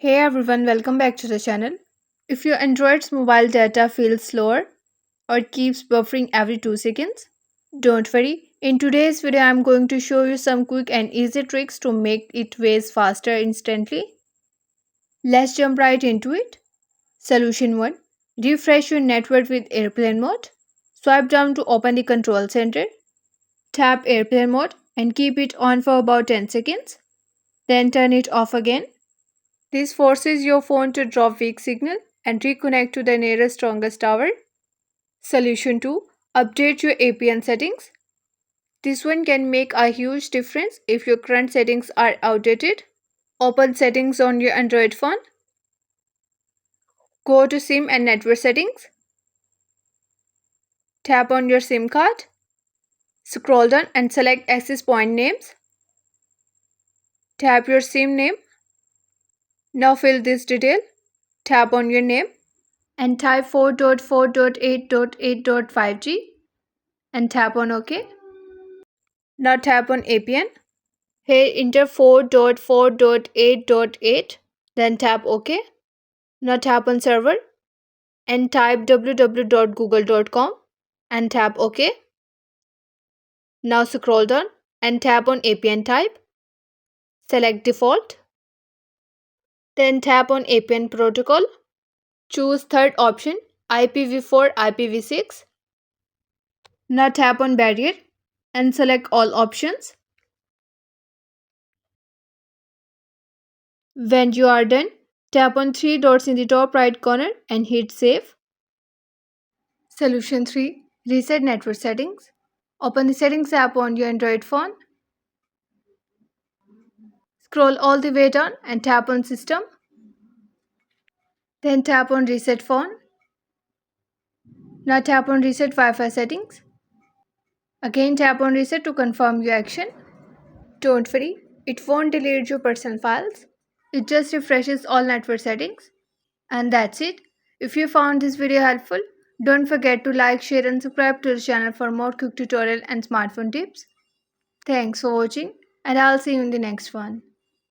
Hey everyone, welcome back to the channel. If your Android's mobile data feels slower or keeps buffering every 2 seconds, don't worry. In today's video, I'm going to show you some quick and easy tricks to make it waste faster instantly. Let's jump right into it. Solution 1. Refresh your network with airplane mode. Swipe down to open the control center. Tap airplane mode and keep it on for about 10 seconds. Then turn it off again. This forces your phone to drop weak signal and reconnect to the nearest strongest tower. Solution 2. Update your APN settings. This one can make a huge difference if your current settings are outdated. Open settings on your Android phone. Go to SIM and network settings. Tap on your SIM card. Scroll down and select access point names. Tap your SIM name. Now fill this detail. Tap on your name and type 4.4.8.8.5G and tap on OK. Now tap on APN. Here enter 4.4.8.8. Then tap OK. Now tap on server and type www.google.com and tap OK. Now scroll down and tap on APN type. Select default. Then tap on APN protocol. Choose third option IPv4 IPv6. Now tap on barrier and select all options. When you are done, tap on 3 dots in the top right corner and hit save. Solution 3. Reset network settings. Open the settings app on your Android phone. Scroll all the way down and tap on system. Then tap on reset phone. Now tap on reset Wi-Fi settings. Again tap on reset to confirm your action. Don't worry, it won't delete your personal files. It just refreshes all network settings. And that's it. If you found this video helpful, don't forget to like, share and subscribe to the channel for more quick tutorial and smartphone tips. Thanks for watching and I'll see you in the next one.